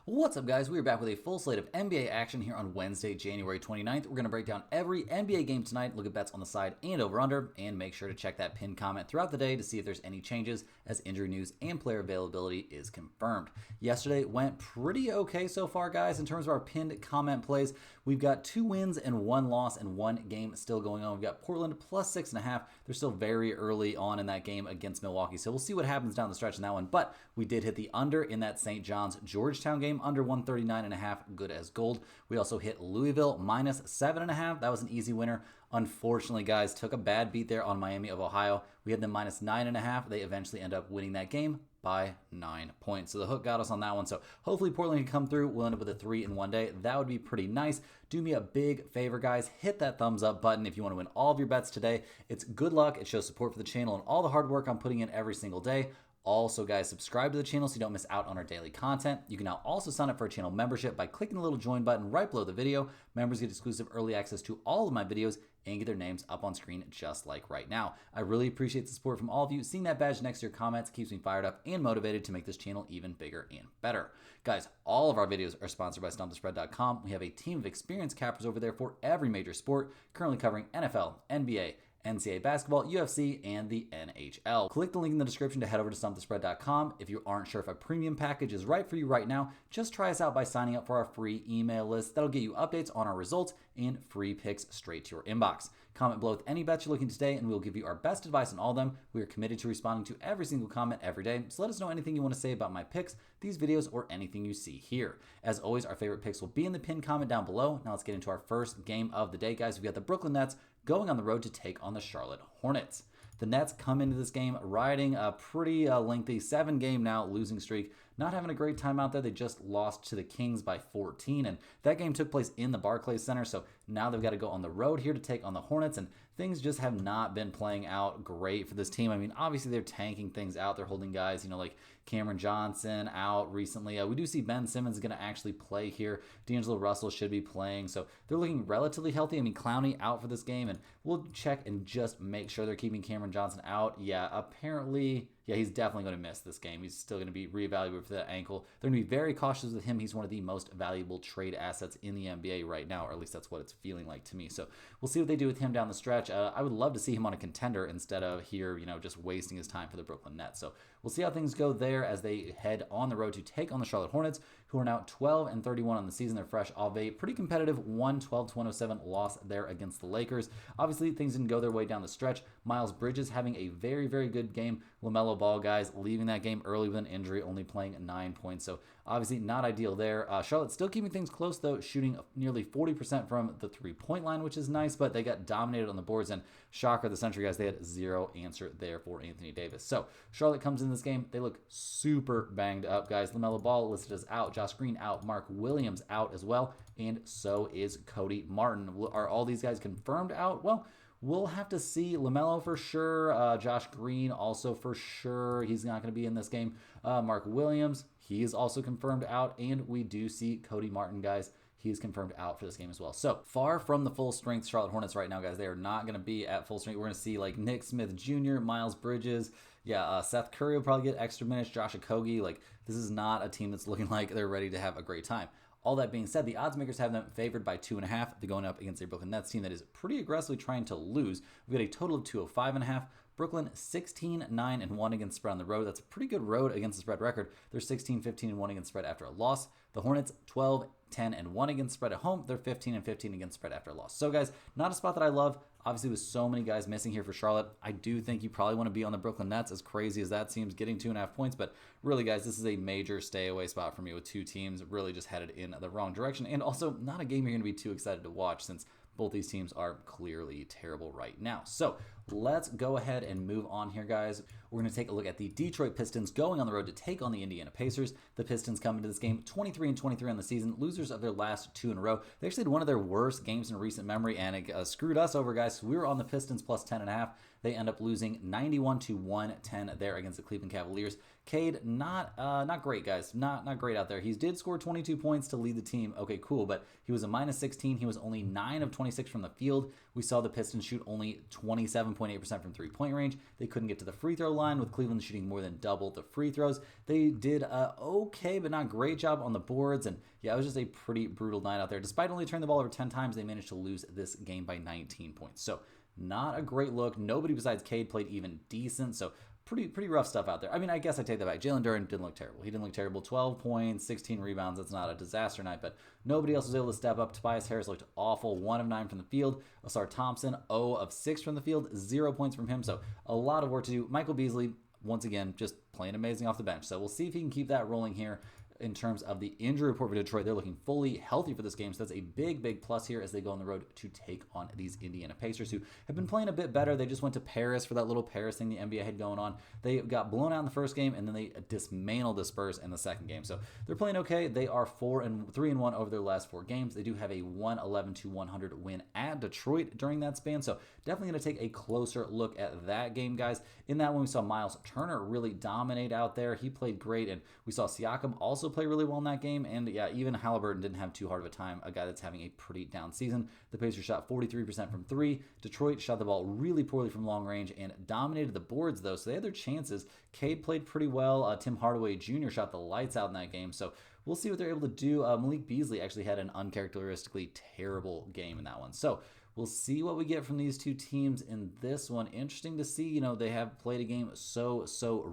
What's up, guys? We are back with a full slate of NBA action here on Wednesday, January 29th. We're going to break down every NBA game tonight, look at bets on the side and over-under, and make sure to check that pinned comment throughout the day to see if there's any changes as injury news and player availability is confirmed. Yesterday went pretty okay so far, guys, in terms of our pinned comment plays. We've got 2 wins and 1 loss and 1 game still going on. We've got Portland plus 6.5. They're still very early on in that game against Milwaukee, so we'll see what happens down the stretch in that one. But we did hit the under in that St. John's Georgetown game, under 139.5, good as gold. We also hit Louisville minus 7.5. That was an easy winner. Unfortunately, guys, took a bad beat there on Miami of Ohio. We had them minus 9.5. They eventually end up winning that game by 9 points. So the hook got us on that one. So hopefully Portland can come through. We'll end up with a 3 in one day. That would be pretty nice. Do me a big favor, guys. Hit that thumbs up button if you want to win all of your bets today. It's good luck. It shows support for the channel and all the hard work I'm putting in every single day. Also, guys, subscribe to the channel so you don't miss out on our daily content. You can now also sign up for a channel membership by clicking the little join button right below the video. Members get exclusive early access to all of my videos and get their names up on screen just like right now. I really appreciate the support from all of you. Seeing that badge next to your comments keeps me fired up and motivated to make this channel even bigger and better. Guys, all of our videos are sponsored by StompTheSpread.com. We have a team of experienced cappers over there for every major sport, currently covering NFL, NBA, NCAA basketball, UFC, and the NHL. Click the link in the description to head over to StompTheSpread.com. If you aren't sure if a premium package is right for you right now, just try us out by signing up for our free email list. That'll get you updates on our results and free picks straight to your inbox. Comment below with any bets you're looking today, and we'll give you our best advice on all of them. We are committed to responding to every single comment every day, so let us know anything you want to say about my picks, these videos, or anything you see here. As always, our favorite picks will be in the pinned comment down below. Now let's get into our first game of the day, guys. We've got the Brooklyn Nets going on the road to take on the Charlotte Hornets. The Nets come into this game riding a pretty lengthy 7-game now losing streak. Not having a great time out there. They just lost to the Kings by 14, and that game took place in the Barclays Center, so now they've got to go on the road here to take on the Hornets, and things just have not been playing out great for this team. I mean, obviously they're tanking things out. They're holding guys, like Cameron Johnson out recently. We do see Ben Simmons is going to actually play here. D'Angelo Russell should be playing, so they're looking relatively healthy. I mean, Clowney out for this game, and we'll check and just make sure they're keeping Cameron Johnson out. Yeah, apparently... Yeah, he's definitely going to miss this game. He's still going to be reevaluated for that ankle. They're going to be very cautious with him. He's one of the most valuable trade assets in the NBA right now, or at least that's what it's feeling like to me. So we'll see what they do with him down the stretch. I would love to see him on a contender instead of here, just wasting his time for the Brooklyn Nets. So we'll see how things go there as they head on the road to take on the Charlotte Hornets, who are now 12-31 on the season. They're fresh off a pretty competitive 112-107 loss there against the Lakers. Obviously, things didn't go their way down the stretch. Miles Bridges having a very, very good game. LaMelo Ball, guys, leaving that game early with an injury, only playing 9 points. So obviously not ideal there. Charlotte still keeping things close, though, shooting nearly 40% from the three-point line, which is nice, but they got dominated on the boards. And shocker of the century, guys, they had 0 answer there for Anthony Davis. So Charlotte comes in this game. They look super banged up, guys. LaMelo Ball listed as out. Josh Green out. Mark Williams out as well. And so is Cody Martin. Are all these guys confirmed out? Well, we'll have to see. LaMelo for sure. Josh Green also for sure. He's not going to be in this game. Mark Williams, he is also confirmed out. And we do see Cody Martin, guys. He is confirmed out for this game as well. So far from the full strength Charlotte Hornets right now, guys. They are not going to be at full strength. We're going to see like Nick Smith Jr., Miles Bridges. Yeah, Seth Curry will probably get extra minutes. Josh Okogie. This is not a team that's looking like they're ready to have a great time. All that being said, the odds makers have them favored by 2.5. They're going up against a Brooklyn Nets team that is pretty aggressively trying to lose. We've got a total of 205.5. Brooklyn 16-9-1 against spread on the road. That's a pretty good road against the spread record. They're 16-15-1 against spread after a loss. The Hornets 12-10-1 against spread at home. They're 15-15 against spread after a loss. So guys, not a spot that I love. Obviously, with so many guys missing here for Charlotte, I do think you probably want to be on the Brooklyn Nets, as crazy as that seems, getting 2.5 points. But really, guys, this is a major stay-away spot for me with two teams really just headed in the wrong direction. And also, not a game you're going to be too excited to watch since both these teams are clearly terrible right now. So let's go ahead and move on here, guys. We're going to take a look at the Detroit Pistons going on the road to take on the Indiana Pacers. The Pistons come into this game 23-23 on the season, losers of their last 2 in a row. They actually had one of their worst games in recent memory, and it screwed us over, guys. We were on the Pistons plus 10.5. They end up losing 91-110 there against the Cleveland Cavaliers. Cade, not great, guys. Not great out there. He did score 22 points to lead the team. Okay, cool, but he was a minus 16. He was only 9 of 26 from the field. We saw the Pistons shoot only 27.8% from three-point range. They couldn't get to the free throw line, with Cleveland shooting more than double the free throws. They did okay, but not great job on the boards, and yeah, it was just a pretty brutal night out there. Despite only turning the ball over 10 times, they managed to lose this game by 19 points. So not a great look. Nobody besides Cade played even decent, so pretty rough stuff out there. I mean, I guess I take that back. Jalen Duren didn't look terrible. He didn't look terrible. 12 points, 16 rebounds. That's not a disaster night, but nobody else was able to step up. Tobias Harris looked awful. 1 of 9 from the field. Asar Thompson, 0 of 6 from the field. 0 points from him, so a lot of work to do. Michael Beasley, once again, just playing amazing off the bench. So we'll see if he can keep that rolling here. In terms of the injury report for Detroit, they're looking fully healthy for this game, so that's a big plus here as they go on the road to take on these Indiana Pacers, who have been playing a bit better. They just went to Paris for that little Paris thing the NBA had going on. They got blown out in the first game, and then they dismantled the Spurs in the second game. So they're playing okay. They are 3-1 over their last 4 games. They do have a 111-100 win at Detroit during that span, so definitely going to take a closer look at that game, guys. In that one, we saw Miles Turner really dominate out there. He played great, and we saw Siakam also play really well in that game, and yeah, even Halliburton didn't have too hard of a time, a guy that's having a pretty down season. The Pacers shot 43% from 3. Detroit shot the ball really poorly from long range and dominated the boards, though, so they had their chances. Cade played pretty well. Tim Hardaway Jr. shot the lights out in that game, so we'll see what they're able to do. Malik Beasley actually had an uncharacteristically terrible game in that one, so we'll see what we get from these two teams in this one. Interesting to see, they have played a game so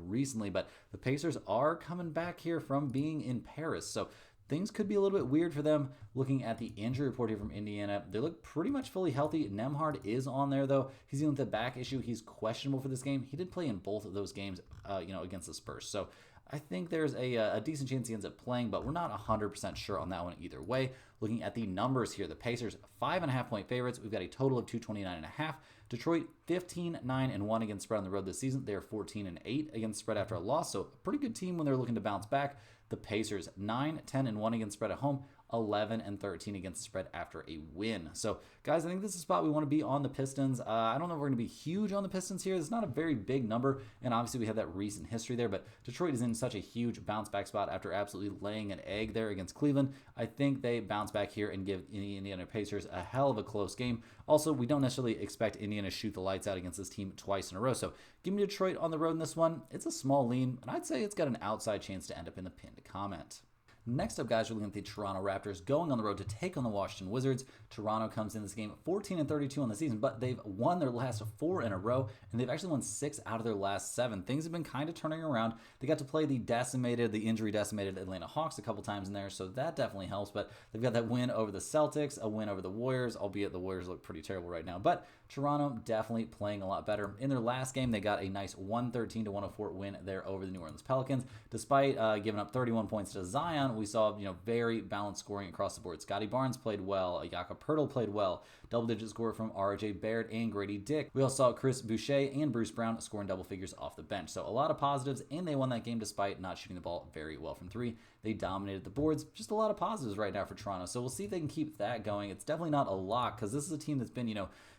recently, but the Pacers are coming back here from being in Paris. So things could be a little bit weird for them. Looking at the injury report here from Indiana, they look pretty much fully healthy. Nembhard is on there, though. He's dealing with a back issue. He's questionable for this game. He did play in both of those games, against the Spurs. So I think there's a decent chance he ends up playing, but we're not 100% sure on that one either way. Looking at the numbers here, the Pacers 5.5-point favorites. We've got a total of 229.5. Detroit 15-9-1 against spread on the road this season. They're 14-8 against spread after a loss, so a pretty good team when they're looking to bounce back. The Pacers 9-10-1 against spread at home. 11-13 against the spread after a win. So, guys, I think this is a spot we want to be on the Pistons. I don't know if we're going to be huge on the Pistons here. It's not a very big number, and obviously we have that recent history there, but Detroit is in such a huge bounce-back spot after absolutely laying an egg there against Cleveland. I think they bounce back here and give the Indiana Pacers a hell of a close game. Also, we don't necessarily expect Indiana to shoot the lights out against this team twice in a row, so give me Detroit on the road in this one. It's a small lean, and I'd say it's got an outside chance to end up in the pinned comment. Next up, guys, we're looking at the Toronto Raptors going on the road to take on the Washington Wizards. Toronto comes in this game 14-32 on the season, but they've won their last 4 in a row, and they've actually won 6 out of their last 7. Things have been kind of turning around. They got to play the injury-decimated Atlanta Hawks a couple times in there, so that definitely helps, but they've got that win over the Celtics, a win over the Warriors, albeit the Warriors look pretty terrible right now, but Toronto definitely playing a lot better. In their last game, they got a nice 113-104 win there over the New Orleans Pelicans. Despite giving up 31 points to Zion, we saw very balanced scoring across the board. Scotty Barnes played well. Jakob Poeltl played well. Double-digit score from R.J. Barrett and Grady Dick. We also saw Chris Boucher and Bruce Brown scoring double figures off the bench. So a lot of positives, and they won that game despite not shooting the ball very well from 3. They dominated the boards. Just a lot of positives right now for Toronto. So we'll see if they can keep that going. It's definitely not a lock because this is a team that's been,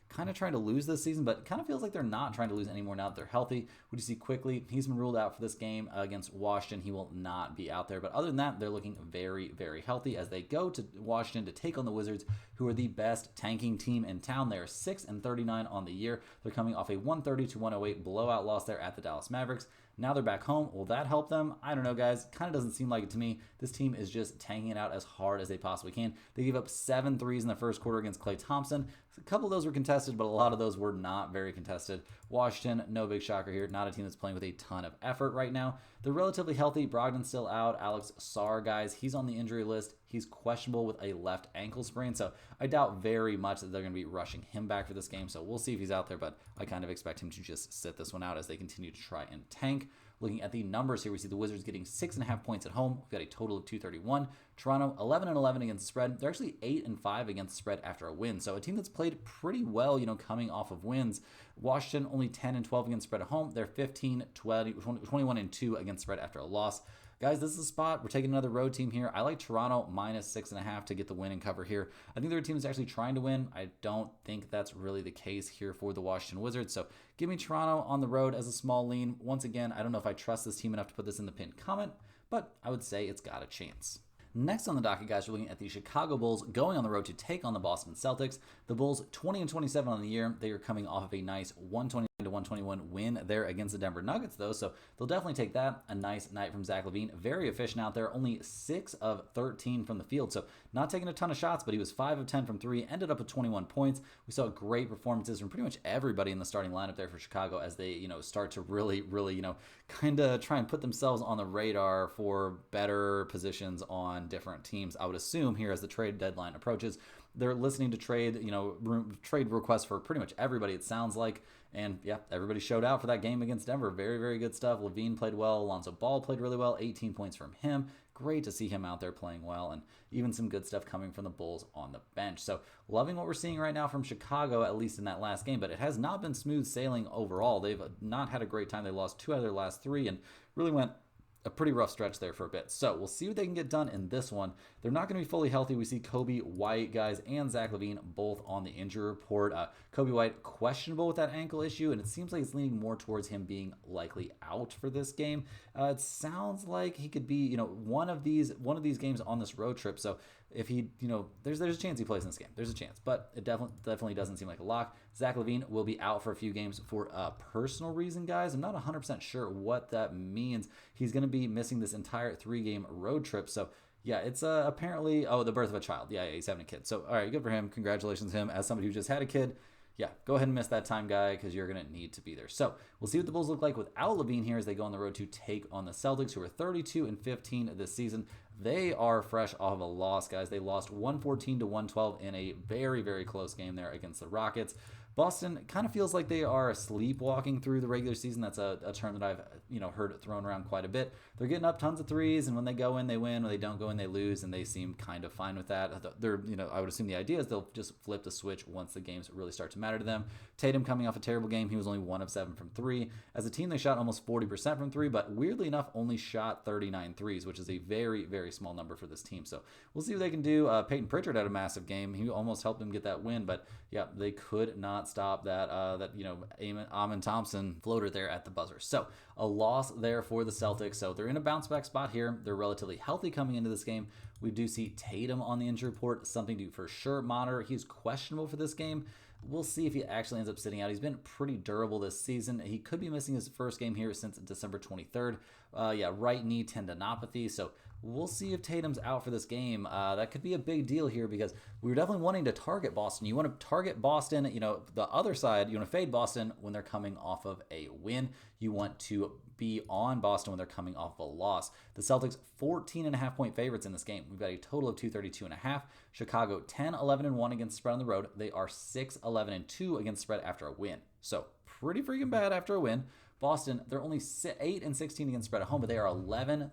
kind of trying to lose this season, but it kind of feels like they're not trying to lose anymore now that they're healthy. We just see quickly, he's been ruled out for this game against Washington. He will not be out there. But other than that, they're looking very healthy as they go to Washington to take on the Wizards, who are the best tanking team in town. They are 6-39 on the year. They're coming off a 130-108 blowout loss there at the Dallas Mavericks. Now they're back home. Will that help them? I don't know, guys. Kind of doesn't seem like it to me. This team is just tanking it out as hard as they possibly can. They gave up 7 threes in the first quarter against Klay Thompson. A couple of those were contested, but a lot of those were not very contested. Washington, no big shocker here. Not a team that's playing with a ton of effort right now. They're relatively healthy. Brogdon's still out. Alex Sarr, guys, he's on the injury list. He's questionable with a left ankle sprain, so I doubt very much that they're going to be rushing him back for this game, so we'll see if he's out there, but I kind of expect him to just sit this one out as they continue to try and tank. Looking at the numbers here, we see the Wizards getting 6.5 points at home. We've got a total of 231. Toronto 11-11 against the spread. They're actually 8-5 against the spread after a win. So a team that's played pretty well, coming off of wins. Washington only 10-12 against the spread at home. They're 21-2 against the spread after a loss. Guys, this is a spot. We're taking another road team here. I like Toronto -6.5 to get the win and cover here. I think their team is actually trying to win. I don't think that's really the case here for the Washington Wizards. So give me Toronto on the road as a small lean. Once again, I don't know if I trust this team enough to put this in the pinned comment, but I would say it's got a chance. Next on the docket, guys, we're looking at the Chicago Bulls going on the road to take on the Boston Celtics. The Bulls 20-27 on the year. They are coming off of a nice 120-121 win there against the Denver Nuggets, though, so they'll definitely take that. A nice night from Zach LaVine. Very efficient out there. Only 6 of 13 from the field, so not taking a ton of shots, but he was 5 of 10 from 3, ended up with 21 points. We saw great performances from pretty much everybody in the starting lineup there for Chicago as they, start to really, kind of try and put themselves on the radar for better positions on different teams. I would assume here as the trade deadline approaches, they're listening to trade requests for pretty much everybody, it sounds like. And yeah, everybody showed out for that game against Denver. Very, very good stuff. LaVine played well. Alonzo Ball played really well. 18 points from him. Great to see him out there playing well, and even some good stuff coming from the Bulls on the bench. So loving what we're seeing right now from Chicago, at least in that last game, but it has not been smooth sailing overall. They've not had a great time. They lost 2 out of their last 3 and really went a pretty rough stretch there for a bit. So we'll see what they can get done in this one. They're not going to be fully healthy. We see Kobe White, guys, and Zach LaVine both on the injury report. Kobe White questionable with that ankle issue, and it seems like it's leaning more towards him being likely out for this game. It sounds like he could be, one of these games on this road trip. So if he, there's a chance he plays in this game. There's a chance, but it definitely doesn't seem like a lock. Zach LaVine will be out for a few games for a personal reason, guys. I'm not 100% sure what that means. He's going to be missing this entire 3-game road trip. So yeah, it's apparently, the birth of a child. Yeah, he's having a kid. So all right, good for him. Congratulations to him as somebody who just had a kid. Yeah, go ahead and miss that time, guy, because you're going to need to be there. So we'll see what the Bulls look like without LaVine here as they go on the road to take on the Celtics, who are 32-15 this season. They are fresh off of a loss, guys. They lost 114-112 in a very, very close game there against the Rockets. Boston kind of feels like they are sleepwalking through the regular season. That's a term that I've heard thrown around quite a bit. They're getting up tons of threes, and when they go in, they win. When they don't go in, they lose, and they seem kind of fine with that. They're, I would assume the idea is they'll just flip the switch once the games really start to matter to them. Tatum coming off a terrible game. He was only 1 of 7 from 3. As a team, they shot almost 40% from 3, but weirdly enough, only shot 39 threes, which is a very, very small number for this team. So we'll see what they can do. Peyton Pritchard had a massive game. He almost helped them get that win, but yeah, they could not stop that Amin Thompson floater there at the buzzer. So a loss there for the Celtics. So they're in a bounce back spot here. They're relatively healthy coming into this game. We do see Tatum on the injury report, something to for sure monitor. He's questionable for this game. We'll see if he actually ends up sitting out. He's been pretty durable this season. He could be missing his first game here since December 23rd. Right knee tendinopathy. So we'll see if Tatum's out for this game. That could be a big deal here because we were definitely wanting to target Boston. You want to target Boston, the other side, you want to fade Boston when they're coming off of a win. You want to be on Boston when they're coming off of a loss. The Celtics 14.5-point favorites in this game. We've got a total of 232.5. Chicago 10-11-1 against the spread on the road. They are 6-11-2 against the spread after a win. So pretty freaking bad after a win. Boston, they're only 8-16 against spread at home, but they are 11-3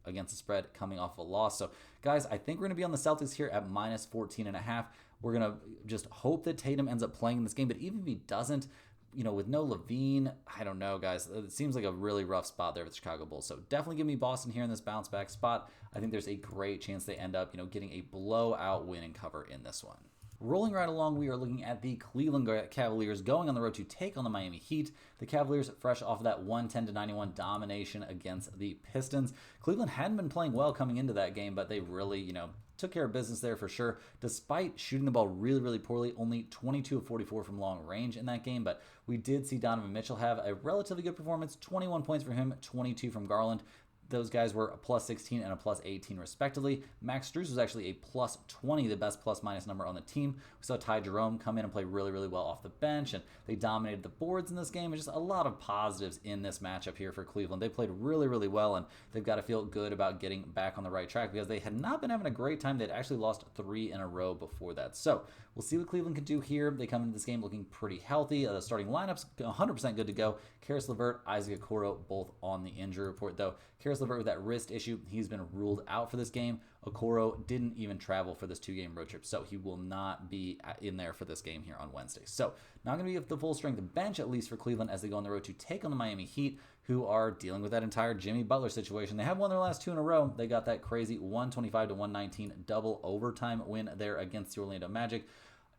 against the spread coming off of a loss. So, guys, I think we're going to be on the Celtics here at -14.5. We're going to just hope that Tatum ends up playing in this game, but even if he doesn't, with no LaVine, I don't know, guys. It seems like a really rough spot there with the Chicago Bulls. So definitely give me Boston here in this bounce back spot. I think there's a great chance they end up, getting a blowout win and cover in this one. Rolling right along, we are looking at the Cleveland Cavaliers going on the road to take on the Miami Heat. The Cavaliers fresh off of that 110-91 domination against the Pistons. Cleveland hadn't been playing well coming into that game, but they really, took care of business there for sure. Despite shooting the ball really, really poorly, only 22 of 44 from long range in that game, but we did see Donovan Mitchell have a relatively good performance. 21 points for him, 22 from Garland. Those guys were a +16 and a +18 respectively. Max Strus was actually a +20, the best plus-minus number on the team. We saw Ty Jerome come in and play really, really well off the bench, and they dominated the boards in this game. It's just a lot of positives in this matchup here for Cleveland. They played really, really well, and they've got to feel good about getting back on the right track because they had not been having a great time. They'd actually lost 3 in a row before that. So we'll see what Cleveland can do here. They come into this game looking pretty healthy. The starting lineup's 100% good to go. Karis LeVert, Isaac Okoro, both on the injury report, though. Karis LeVert with that wrist issue, he's been ruled out for this game. Okoro didn't even travel for this 2-game road trip, so he will not be in there for this game here on Wednesday. So not going to be the full strength bench, at least for Cleveland, as they go on the road to take on the Miami Heat. who are dealing with that entire Jimmy Butler situation. They have won their last 2 in a row. They got that crazy 125-119 double overtime win there against the Orlando Magic.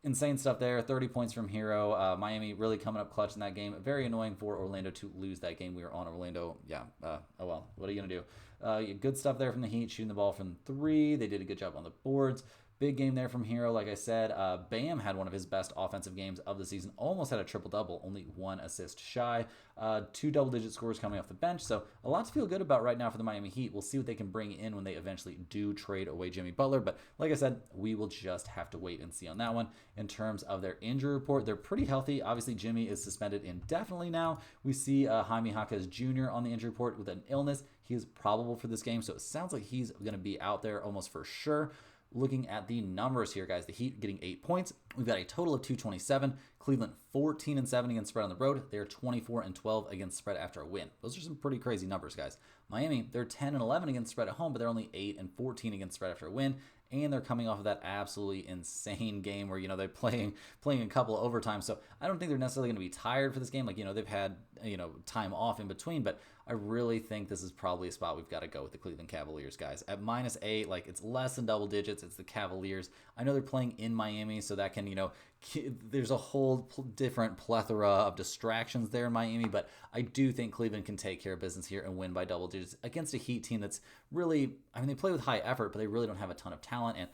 Insane stuff there. 30 points from Hero. Miami really coming up clutch in that game. Very annoying for Orlando to lose that game. We were on Orlando. Yeah. Oh, well. What are you going to do? Good stuff there from the Heat. Shooting the ball from 3. They did a good job on the boards. Big game there from Hero. Like I said, Bam had one of his best offensive games of the season. Almost had a triple-double. Only 1 assist shy. 2 double-digit scores coming off the bench. So a lot to feel good about right now for the Miami Heat. We'll see what they can bring in when they eventually do trade away Jimmy Butler. But like I said, we will just have to wait and see on that one. In terms of their injury report, they're pretty healthy. Obviously, Jimmy is suspended indefinitely now. We see Jaime Jaquez Jr. on the injury report with an illness. He is probable for this game. So it sounds like he's going to be out there almost for sure. Looking at the numbers here, guys, the Heat getting 8 points. We've got a total of 227. Cleveland 14-7 against spread on the road. They're 24-12 against spread after a win. Those are some pretty crazy numbers, guys. Miami, they're 10-11 against spread at home, but they're only 8-14 against spread after a win. And they're coming off of that absolutely insane game where, they're playing a couple of overtimes. So I don't think they're necessarily going to be tired for this game. Like, they've had, time off in between, but I really think this is probably a spot we've got to go with the Cleveland Cavaliers, guys. At -8, like, it's less than double digits. It's the Cavaliers. I know they're playing in Miami, so that can, there's a whole different plethora of distractions there in Miami, but I do think Cleveland can take care of business here and win by double digits against a Heat team that's really, they play with high effort, but they really don't have a ton of talent, and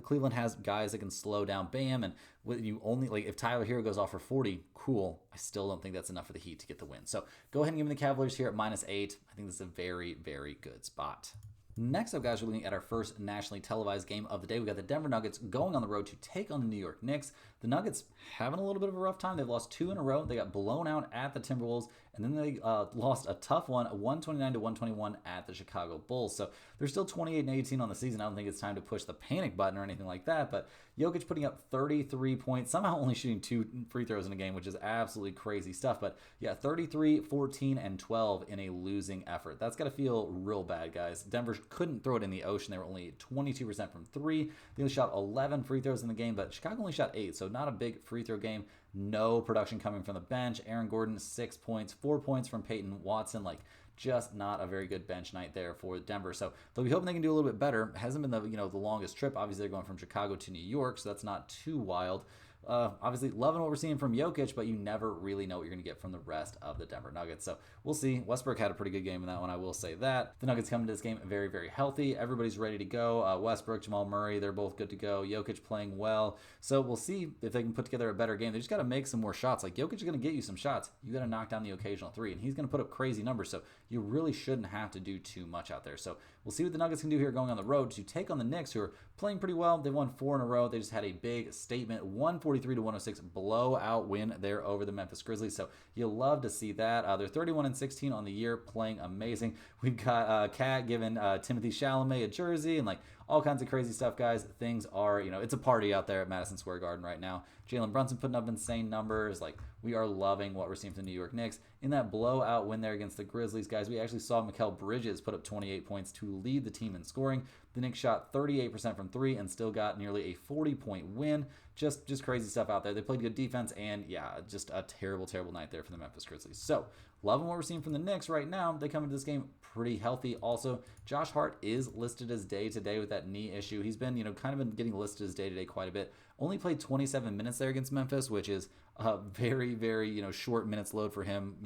Cleveland has guys that can slow down Bam, and you only, like, if Tyler Hero goes off for 40, cool. I still don't think that's enough for the Heat to get the win. So go ahead and give me the Cavaliers here at -8. I think this is a very, very good spot. Next up, guys, we're looking at our first nationally televised game of the day. We got the Denver Nuggets going on the road to take on the New York Knicks. The Nuggets having a little bit of a rough time. They've lost 2 in a row. They got blown out at the Timberwolves, and then they lost a tough one, 129-121 at the Chicago Bulls. So they're still 28-18 on the season. I don't think it's time to push the panic button or anything like that, but Jokic putting up 33 points, somehow only shooting 2 free throws in a game, which is absolutely crazy stuff. But yeah, 33, 14, and 12 in a losing effort. That's got to feel real bad, guys. Denver couldn't throw it in the ocean. They were only 22% from 3. They only shot 11 free throws in the game, but Chicago only shot 8, so not a big free throw game. No production coming from the bench. Aaron Gordon, 6 points, 4 points from Peyton Watson. Like, just not a very good bench night there for Denver. So they'll be hoping they can do a little bit better. It hasn't been the longest trip. Obviously, they're going from Chicago to New York, so that's not too wild. Obviously, loving what we're seeing from Jokic, but you never really know what you're going to get from the rest of the Denver Nuggets. So we'll see. Westbrook had a pretty good game in that one, I will say that. The Nuggets come into this game very, very healthy. Everybody's ready to go. Westbrook, Jamal Murray, they're both good to go. Jokic playing well. So we'll see if they can put together a better game. They just got to make some more shots. Like, Jokic is going to get you some shots. You got to knock down the occasional 3, and he's going to put up crazy numbers. So you really shouldn't have to do too much out there. So we'll see what the Nuggets can do here going on the road to take on the Knicks, who are playing pretty well. They won 4 in a row. They just had a big statement, 143-106 blowout win there over the Memphis Grizzlies. So you'll love to see that. They're 31-16 on the year, playing amazing. We've got Kat giving Timothy Chalamet a jersey and, like, all kinds of crazy stuff, guys. Things are, it's a party out there at Madison Square Garden right now. Jalen Brunson putting up insane numbers. Like, we are loving what we're seeing from the New York Knicks. In that blowout win there against the Grizzlies, guys, we actually saw Mikal Bridges put up 28 points to lead the team in scoring. The Knicks shot 38% from 3 and still got nearly a 40-point win. Just crazy stuff out there. They played good defense, and yeah, just a terrible, terrible night there for the Memphis Grizzlies. So, loving what we're seeing from the Knicks right now. They come into this game pretty healthy. Also, Josh Hart is listed as day-to-day with that knee issue. He's been, kind of been getting listed as day-to-day quite a bit. Only played 27 minutes there against Memphis, which is a very, very, short minutes load for him,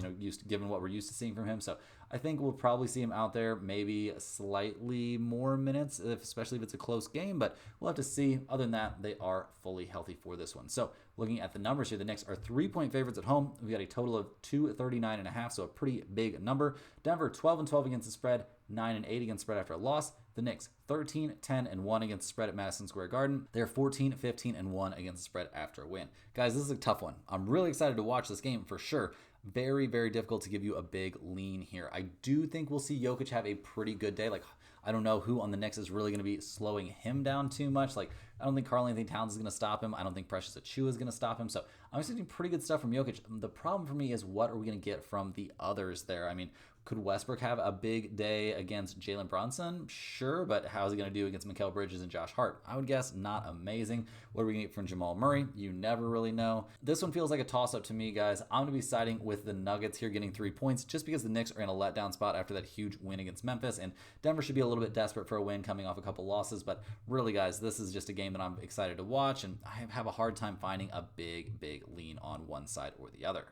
given what we're used to seeing from him. So I think we'll probably see him out there maybe slightly more minutes, especially if it's a close game, but we'll have to see. Other than that, they are fully healthy for this one. So looking at the numbers here, the Knicks are 3-point favorites at home. We got a total of 239.5, so a pretty big number. Denver 12-12 against the spread, 9-8 against spread after a loss. The Knicks 13-10-1 against the spread at Madison Square Garden. They're 14-15-1 against the spread after a win. Guys, this is a tough one. I'm really excited to watch this game for sure. Very, very difficult to give you a big lean here. I do think we'll see Jokic have a pretty good day. Like, I don't know who on the Knicks is really going to be slowing him down too much. Like, I don't think Karl-Anthony Towns is going to stop him. I don't think Precious Achiuwa is going to stop him. So I'm expecting pretty good stuff from Jokic. The problem for me is, what are we going to get from the others there? I mean, Could Westbrook have a big day against Jalen Brunson? Sure, but how's he going to do against Mikal Bridges and Josh Hart? I would guess not amazing. What are we going to get from Jamal Murray? You never really know. This one feels like a toss-up to me, guys. I'm going to be siding with the Nuggets here getting 3 points just because the Knicks are in a letdown spot after that huge win against Memphis, and Denver should be a little bit desperate for a win coming off a couple losses, but really, guys, this is just a game that I'm excited to watch, and I have a hard time finding a big lean on one side or the other.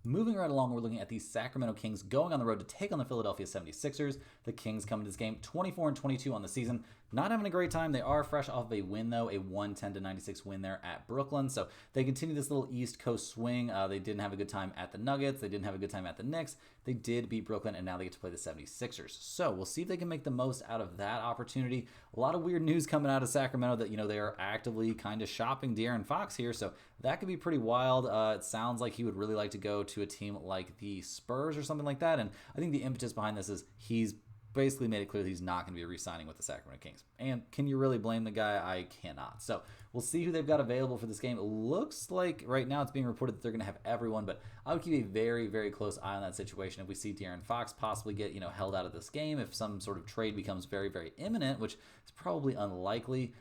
Moving right along, we're looking at the Sacramento Kings going on the road to take on the Philadelphia 76ers. The Kings come into this game 24-22 on the season. Not having a great time. They are fresh off of a win, though, a 110-96 win there at Brooklyn. So they continue this little East Coast swing. They didn't have a good time at the Nuggets. They didn't have a good time at the Knicks. They did beat Brooklyn, and now they get to play the 76ers. So we'll see if they can make the most out of that opportunity. A lot of weird news coming out of Sacramento that, they are actively kind of shopping De'Aaron Fox here. So that could be pretty wild. It sounds like he would really like to go to a team like the Spurs or something like that. And I think the impetus behind this is he's basically made it clear that he's not going to be re-signing with the Sacramento Kings. And can you really blame the guy? I cannot. So we'll see who they've got available for this game. It looks like right now it's being reported that they're going to have everyone, but I would keep a very, very close eye on that situation. If we see De'Aaron Fox possibly get, held out of this game, if some sort of trade becomes very, very imminent, which is probably unlikely,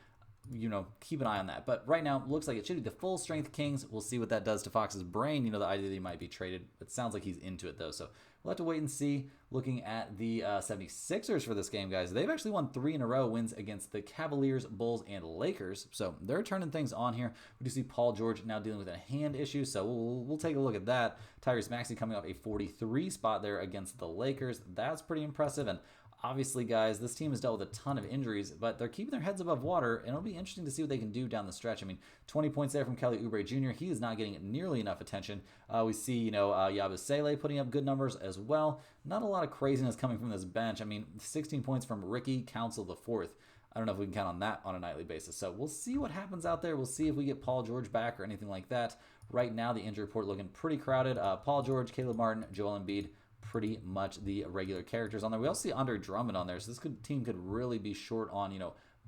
keep an eye on that. But right now, it looks like it should be the full strength Kings. We'll see what that does to Fox's brain. The idea that he might be traded. It sounds like he's into it, though. So we'll have to wait and see. Looking at the 76ers for this game, guys, they've actually won 3 in a row wins against the Cavaliers, Bulls, and Lakers. So they're turning things on here. We do see Paul George now dealing with a hand issue, so we'll take a look at that. Tyrese Maxey coming off a 43 spot there against the Lakers. That's pretty impressive. And obviously, guys, this team has dealt with a ton of injuries, but they're keeping their heads above water, and it'll be interesting to see what they can do down the stretch. 20 points there from Kelly Oubre Jr. He is not getting nearly enough attention. We see, Yabusele putting up good numbers as well. Not a lot of craziness coming from this bench. 16 points from Ricky Council IV. I don't know if we can count on that on a nightly basis. So we'll see what happens out there. We'll see if we get Paul George back or anything like that. Right now, the injury report looking pretty crowded. Paul George, Caleb Martin, Joel Embiid, pretty much the regular characters on there. We also see Andre Drummond on there, so this team could really be short on,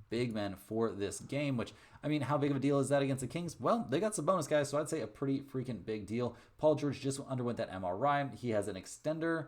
big men for this game, which, how big of a deal is that against the Kings? Well, they got some bonus guys, so I'd say a pretty freaking big deal. Paul George just underwent that MRI. He has an extender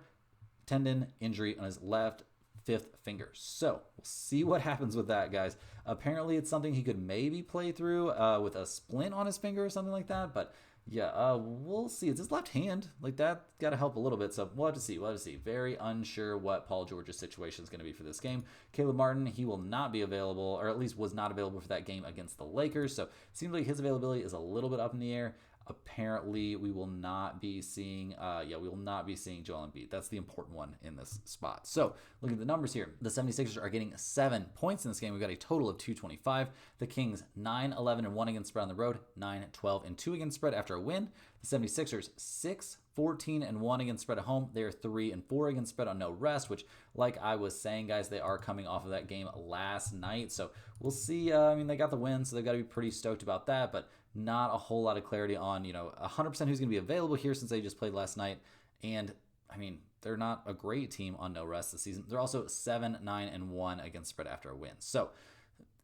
tendon injury on his left 5th finger. So we'll see what happens with that, guys. Apparently, it's something he could maybe play through with a splint on his finger or something like that, but yeah, we'll see. It's his left hand. That got to help a little bit. So we'll have to see. Very unsure what Paul George's situation is going to be for this game. Caleb Martin, he will not be available, or at least was not available for that game against the Lakers. So it seems like his availability is a little bit up in the air. Apparently, we will not be seeing Joel Embiid. That's the important one in this spot. So, looking at the numbers here, the 76ers are getting 7 points in this game. We've got a total of 225. The Kings, 9-11-1 against spread on the road, 9-12-2 against spread after a win. The 76ers, 6-14-1 against spread at home. They're 3-4 against spread on no rest, which, like I was saying, guys, they are coming off of that game last night. So, we'll see. They got the win, so they've got to be pretty stoked about that, but not a whole lot of clarity on, 100% who's going to be available here since they just played last night. And, they're not a great team on no rest this season. They're also 7-9-1 against spread after a win. So,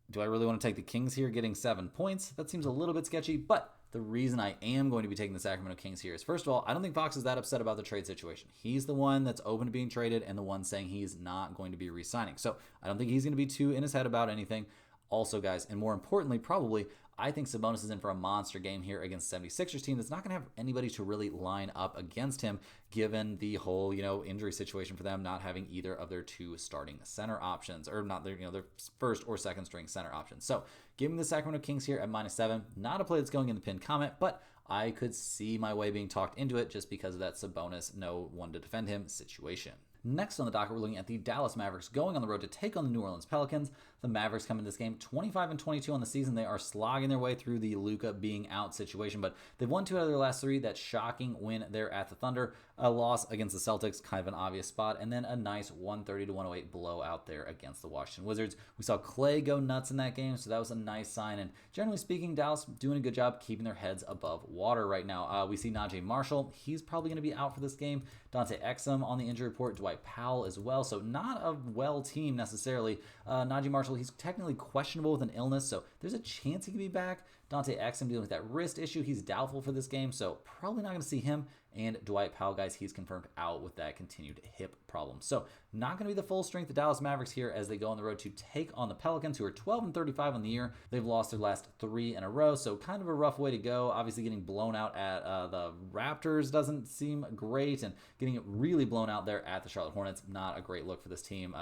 do I really want to take the Kings here getting 7 points? That seems a little bit sketchy, but the reason I am going to be taking the Sacramento Kings here is, first of all, I don't think Fox is that upset about the trade situation. He's the one that's open to being traded and the one saying he's not going to be re-signing. So, I don't think he's going to be too in his head about anything. Also, guys, and more importantly, probably, I think Sabonis is in for a monster game here against 76ers team that's not going to have anybody to really line up against him, given the whole, injury situation for them, not having either of their 2 starting center options, or not their, their first or second string center options. So, give me the Sacramento Kings here at -7. Not a play that's going in the pinned comment, but I could see my way being talked into it just because of that Sabonis, no one to defend him situation. Next on the docket, we're looking at the Dallas Mavericks going on the road to take on the New Orleans Pelicans. The Mavericks come in this game 25-22 on the season. They are slogging their way through the Luka being out situation, but they've won 2 out of their last 3. That shocking win there at the Thunder, a loss against the Celtics, kind of an obvious spot, and then a nice 130-108 blowout there against the Washington Wizards. We saw Clay go nuts in that game, so that was a nice sign. And generally speaking, Dallas doing a good job keeping their heads above water right now. We see Najee Marshall. He's probably going to be out for this game. Dante Exum on the injury report. Dwight Powell as well. So not a well team necessarily. Najee Marshall, he's technically questionable with an illness, so there's a chance he can be back. Dante Exum dealing with that wrist issue. He's doubtful for this game, so probably not going to see him. And Dwight Powell, guys, he's confirmed out with that continued hip problem. So not going to be the full strength of Dallas Mavericks here as they go on the road to take on the Pelicans, who are 12-35 on the year. They've lost their last 3 in a row, so kind of a rough way to go. Obviously, getting blown out at the Raptors doesn't seem great, and getting really blown out there at the Charlotte Hornets, not a great look for this team.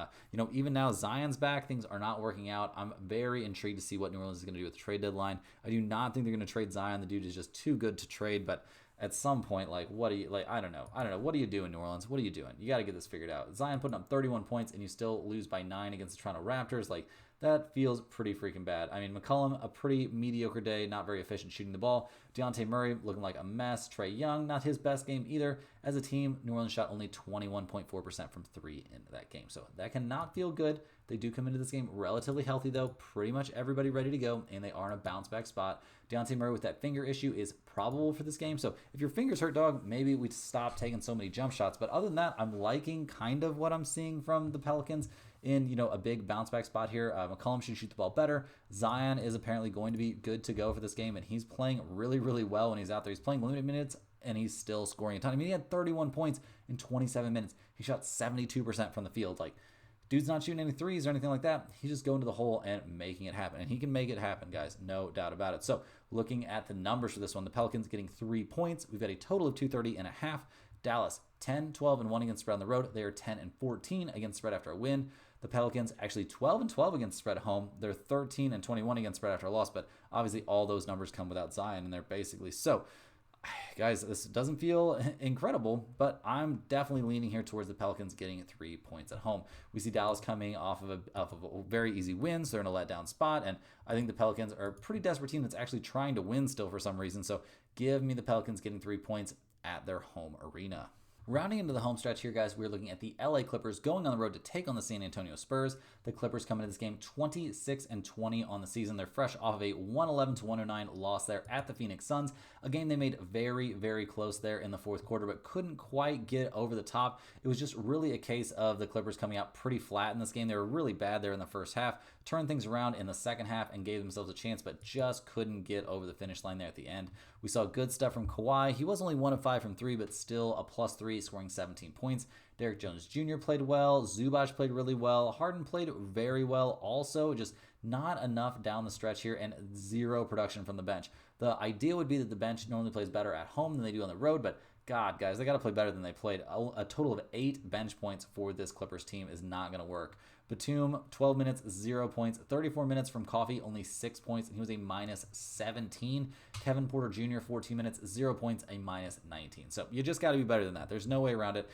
Even now Zion's back, things are not working out. I'm very intrigued to see what New Orleans is going to do with the trade deadline. I do not think they're going to trade Zion. The dude is just too good to trade, but at some point, I don't know. What are you doing, New Orleans? What are you doing? You got to get this figured out. Zion putting up 31 points and you still lose by 9 against the Toronto Raptors. That feels pretty freaking bad. I mean, McCollum, a pretty mediocre day, not very efficient shooting the ball. Dejounte Murray looking like a mess. Trae Young, not his best game either. As a team, New Orleans shot only 21.4% from 3 in that game. So that cannot feel good. They do come into this game relatively healthy, though. Pretty much everybody ready to go, and they are in a bounce-back spot. Dejounte Murray with that finger issue is probable for this game. So if your finger's hurt, dog, maybe we stop taking so many jump shots. But other than that, I'm liking kind of what I'm seeing from the Pelicans in, a big bounce-back spot here. McCollum should shoot the ball better. Zion is apparently going to be good to go for this game, and he's playing really, really well when he's out there. He's playing limited minutes, and he's still scoring a ton. I mean, he had 31 points in 27 minutes. He shot 72% from the field. Dude's not shooting any threes or anything like that. He's just going to the hole and making it happen. And he can make it happen, guys. No doubt about it. So looking at the numbers for this one, the Pelicans getting 3 points. We've got a total of 230.5. Dallas, 10-12-1 against spread on the road. They are 10-14 against spread after a win. The Pelicans actually 12-12 against spread at home. They're 13-21 against spread after a loss. But obviously all those numbers come without Zion in there basically. So guys, this doesn't feel incredible, but I'm definitely leaning here towards the Pelicans getting 3 points at home. We see Dallas coming off of a very easy win, so they're in a letdown spot, and I think the Pelicans are a pretty desperate team that's actually trying to win still for some reason, so give me the Pelicans getting 3 points at their home arena. Rounding into the home stretch here, guys, we're looking at the LA Clippers going on the road to take on the San Antonio Spurs. The Clippers come into this game 26-20 on the season. They're fresh off of a 111-109 loss there at the Phoenix Suns, a game they made very, very close there in the fourth quarter, but couldn't quite get over the top. It was just really a case of the Clippers coming out pretty flat in this game. They were really bad there in the first half, turned things around in the second half and gave themselves a chance, but just couldn't get over the finish line there at the end. We saw good stuff from Kawhi. He was only 1 of 5 from 3, but still a +3, scoring 17 points. Derrick Jones Jr. played well. Zubac played really well. Harden played very well also, just not enough down the stretch here and 0 production from the bench. The idea would be that the bench normally plays better at home than they do on the road, but God, guys, they got to play better than they played. A total of 8 bench points for this Clippers team is not going to work. Batum, 12 minutes, 0 points. 34 minutes from Coffee, only 6 points, and he was a -17. Kevin Porter Jr., 14 minutes, 0 points, a -19. So you just got to be better than that. There's no way around it.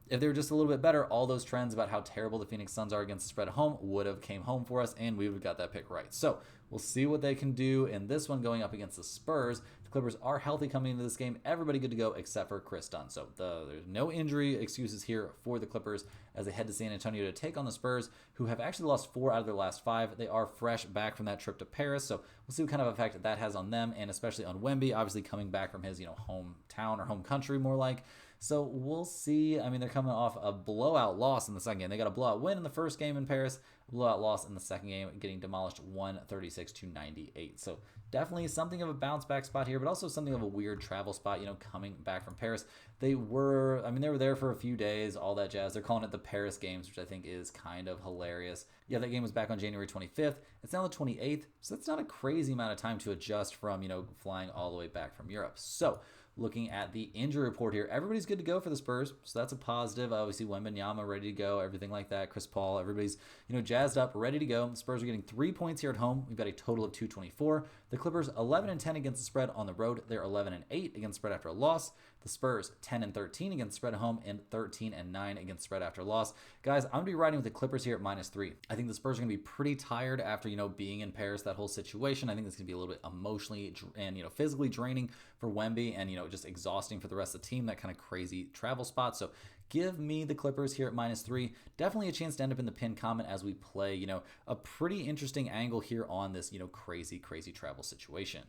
If they were just a little bit better, all those trends about how terrible the Phoenix Suns are against the spread at home would have came home for us, and we would have got that pick right. So we'll see what they can do in this one going up against the Spurs. The Clippers are healthy coming into this game. Everybody good to go except for Chris Dunn. So there's no injury excuses here for the Clippers as they head to San Antonio to take on the Spurs, who have actually lost 4 out of their last 5. They are fresh back from that trip to Paris, so we'll see what kind of effect that has on them, and especially on Wemby, obviously coming back from his hometown or home country more like. So we'll see. I mean, they're coming off a blowout loss in the second game. They got a blowout win in the first game in Paris, a blowout loss in the second game, getting demolished 136-98. So definitely something of a bounce back spot here, but also something of a weird travel spot, coming back from Paris. They were there for a few days, all that jazz. They're calling it the Paris games, which I think is kind of hilarious. Yeah, that game was back on January 25th. It's now the 28th, so that's not a crazy amount of time to adjust from, flying all the way back from Europe. So looking at the injury report here, everybody's good to go for the Spurs, so that's a positive. Obviously, Wembanyama ready to go, everything like that. Chris Paul, everybody's jazzed up, ready to go. The Spurs are getting 3 points here at home. We've got a total of 224. The Clippers 11-10 against the spread on the road. They're 11-8 against spread after a loss. The Spurs 10-13 against spread at home and 13-9 against spread after a loss. Guys, I'm gonna be riding with the Clippers here at -3. I think the Spurs are gonna be pretty tired after being in Paris, that whole situation. I think it's gonna be a little bit emotionally and physically draining for Wemby, and just exhausting for the rest of the team. That kind of crazy travel spot. So give me the Clippers here at -3. Definitely a chance to end up in the pin comment as we play, a pretty interesting angle here on this, crazy travel situation.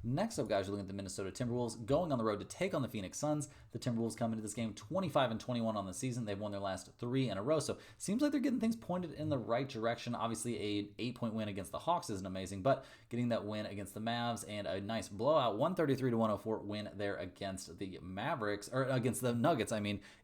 Next up, guys, we're looking at the Minnesota Timberwolves going on the road to take on the Phoenix Suns. The Timberwolves come into this game 25-21 on the season. They've won their last 3 in a row, so seems like they're getting things pointed in the right direction. Obviously, a 8-point win against the Hawks isn't amazing, but getting that win against the Mavs and a nice blowout 133-104 win there against the Mavericks, or against the Nuggets,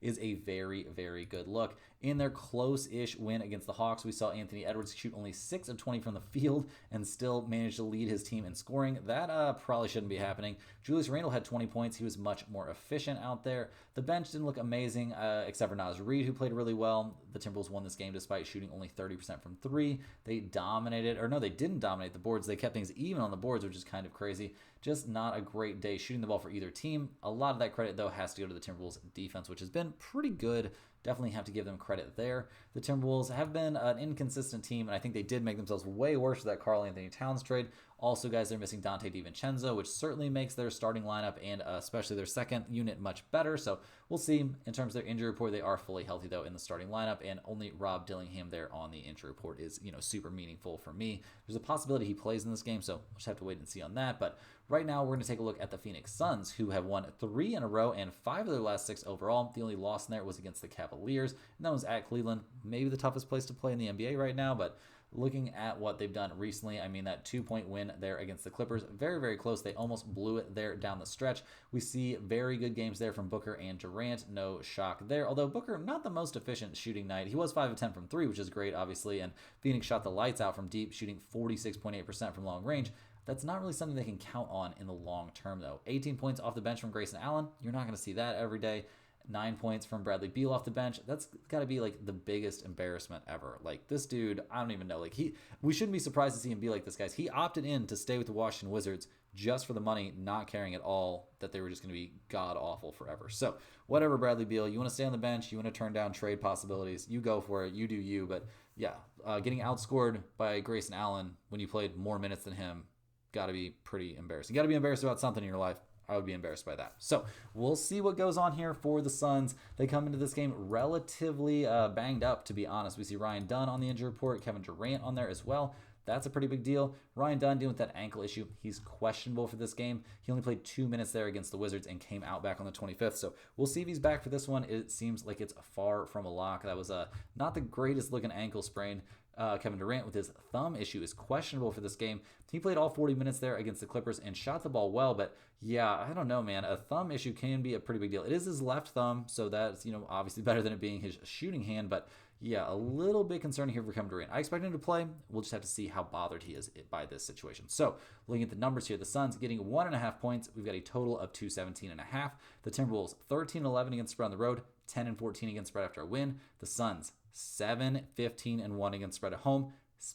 is a very, very good look. In their close-ish win against the Hawks, we saw Anthony Edwards shoot only 6 of 20 from the field and still managed to lead his team in scoring. That probably shouldn't be happening. Julius Randle had 20 points. He was much more efficient out there. The bench didn't look amazing, except for Naz Reid, who played really well. The Timberwolves won this game despite shooting only 30% from 3. They dominated, or no, they didn't dominate the boards. They kept things even on the boards, which is kind of crazy. Just not a great day shooting the ball for either team. A lot of that credit, though, has to go to the Timberwolves defense, which has been pretty good. Definitely have to give them credit there. The Timberwolves have been an inconsistent team, and I think they did make themselves way worse with that Karl-Anthony Towns trade. Also, guys, they're missing Dante DiVincenzo, which certainly makes their starting lineup and especially their second unit much better. So we'll see. In terms of their injury report, they are fully healthy, though, in the starting lineup, and only Rob Dillingham there on the injury report is, super meaningful for me. There's a possibility he plays in this game, so we'll just have to wait and see on that. But right now, we're going to take a look at the Phoenix Suns, who have won 3 in a row and 5 of their last 6 overall. The only loss in there was against the Cavaliers, and that was at Cleveland. Maybe the toughest place to play in the NBA right now, but looking at what they've done recently, that 2-point win there against the Clippers, very, very close. They almost blew it there down the stretch. We see very good games there from Booker and Durant. No shock there. Although Booker, not the most efficient shooting night. He was 5 of 10 from 3, which is great, obviously. And Phoenix shot the lights out from deep, shooting 46.8% from long range. That's not really something they can count on in the long term, though. 18 points off the bench from Grayson Allen. You're not going to see that every day. 9 points from Bradley Beal off the bench. That's got to be like the biggest embarrassment ever. Like, this dude, I don't even know. Like, we shouldn't be surprised to see him be like this, guys. He opted in to stay with the Washington Wizards just for the money, not caring at all that they were just going to be god awful forever. So whatever, Bradley Beal, you want to stay on the bench, you want to turn down trade possibilities, you go for it, you do you. But yeah, getting outscored by Grayson Allen when you played more minutes than him, got to be pretty embarrassing. Got to be embarrassed about something in your life. I would be embarrassed by that. So we'll see what goes on here for the Suns. They come into this game relatively banged up, to be honest. We see Ryan Dunn on the injury report, Kevin Durant on there as well. That's a pretty big deal. Ryan Dunn dealing with that ankle issue. He's questionable for this game. He only played 2 minutes there against the Wizards and came out back on the 25th. So we'll see if he's back for this one. It seems like it's far from a lock. That was not the greatest looking ankle sprain. Kevin Durant with his thumb issue is questionable for this game. He played all 40 minutes there against the Clippers and shot the ball well, but yeah, I don't know, man. A thumb issue can be a pretty big deal. It is his left thumb, so that's, obviously better than it being his shooting hand, but yeah, a little bit concerning here for Kevin Durant. I expect him to play. We'll just have to see how bothered he is by this situation. So, looking at the numbers here, the Suns getting 1.5 points. We've got a total of 217.5. The Timberwolves 13-11 against spread on the road, 10-14 against spread after a win. The Suns 7-15-1 against spread at home,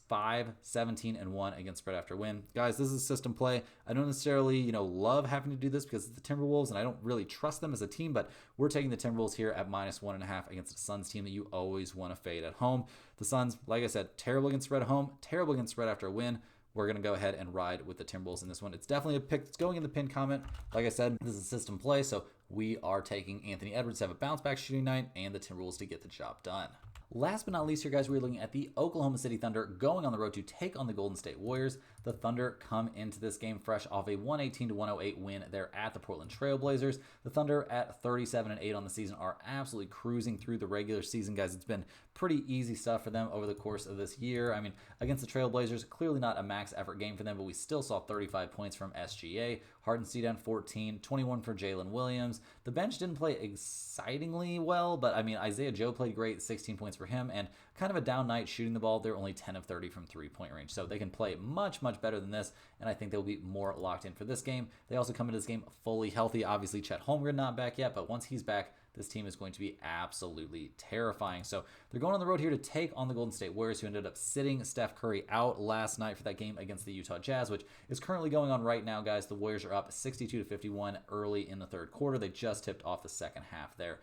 5-17-1 against spread after win. Guys, this is a system play. I don't necessarily, love having to do this because it's the Timberwolves and I don't really trust them as a team, but we're taking the Timberwolves here at -1.5 against the Suns team that you always want to fade at home. The Suns, like I said, terrible against spread at home, terrible against spread after a win. We're going to go ahead and ride with the Timberwolves in this one. It's definitely a pick. It's going in the pinned comment. Like I said, this is a system play, so we are taking Anthony Edwards to have a bounce-back shooting night and the Timberwolves to get the job done. Last but not least here, guys, we're looking at the Oklahoma City Thunder going on the road to take on the Golden State Warriors. The Thunder come into this game fresh off a 118-108 win there at the Portland Trail Blazers. The Thunder at 37-8 on the season are absolutely cruising through the regular season, guys. It's been pretty easy stuff for them over the course of this year. Against the Trail Blazers, clearly not a max effort game for them, but we still saw 35 points from SGA. Hartenstein 14, 21 for Jalen Williams. The bench didn't play excitingly well, but Isaiah Joe played great, 16 points for him, and kind of a down night shooting the ball. They're only 10 of 30 from three-point range, so they can play much, much better than this, and I think they'll be more locked in for this game. They also come into this game fully healthy. Obviously, Chet Holmgren not back yet, but once he's back, this team is going to be absolutely terrifying. So they're going on the road here to take on the Golden State Warriors, who ended up sitting Steph Curry out last night for that game against the Utah Jazz, which is currently going on right now, guys. The Warriors are up 62-51 early in the third quarter. They just tipped off the second half there.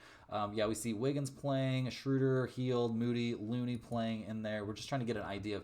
We see Wiggins playing, Schroeder, Hield, Moody, Looney playing in there. We're just trying to get an idea of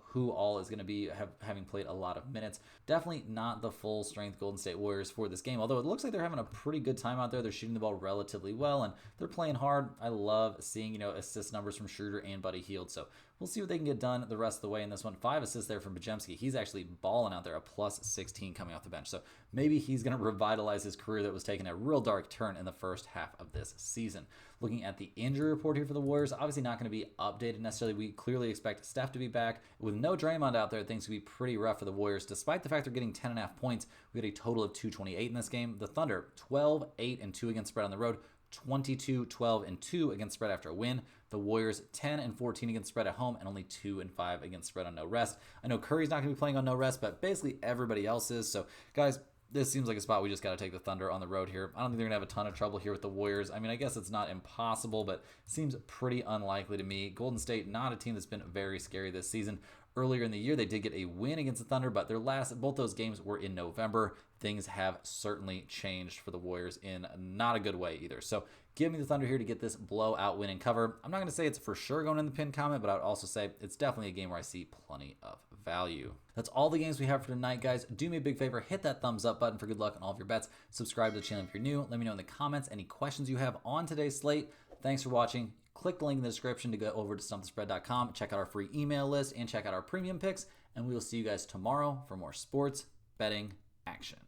who all is going to be having played a lot of minutes. Definitely not the full strength Golden State Warriors for this game, although it looks like they're having a pretty good time out there. They're shooting the ball relatively well. well, and they're playing hard. I love seeing, assist numbers from Schroeder and Buddy Hield. So we'll see what they can get done the rest of the way in this one. 5 assists there from Bajemski. He's actually balling out there, a plus 16 coming off the bench. So maybe he's going to revitalize his career that was taking a real dark turn in the first half of this season. Looking at the injury report here for the Warriors, obviously not going to be updated necessarily. We clearly expect Steph to be back. With no Draymond out there, things could be pretty rough for the Warriors. Despite the fact they're getting 10.5 points, we had a total of 228 in this game. The Thunder, 12-8-2 against spread on the road, 22-12-2 against spread after a win. The Warriors 10-14 against spread at home and only 2-5 against spread on no rest. I know Curry's not going to be playing on no rest, but basically everybody else is. So guys, this seems like a spot we just got to take the Thunder on the road here. I don't think they're going to have a ton of trouble here with the Warriors. I mean, I guess it's not impossible, but seems pretty unlikely to me. Golden State, not a team that's been very scary this season. Earlier in the year, they did get a win against the Thunder, but both those games were in November. Things have certainly changed for the Warriors in not a good way either. So give me the Thunder here to get this blowout win and cover. I'm not going to say it's for sure going in the pin comment, but I would also say it's definitely a game where I see plenty of value. That's all the games we have for tonight, guys. Do me a big favor, hit that thumbs up button for good luck on all of your bets. Subscribe to the channel if you're new. Let me know in the comments any questions you have on today's slate. Thanks for watching. Click the link in the description to go over to stumpthespread.com, check out our free email list, and check out our premium picks. And we will see you guys tomorrow for more sports betting action.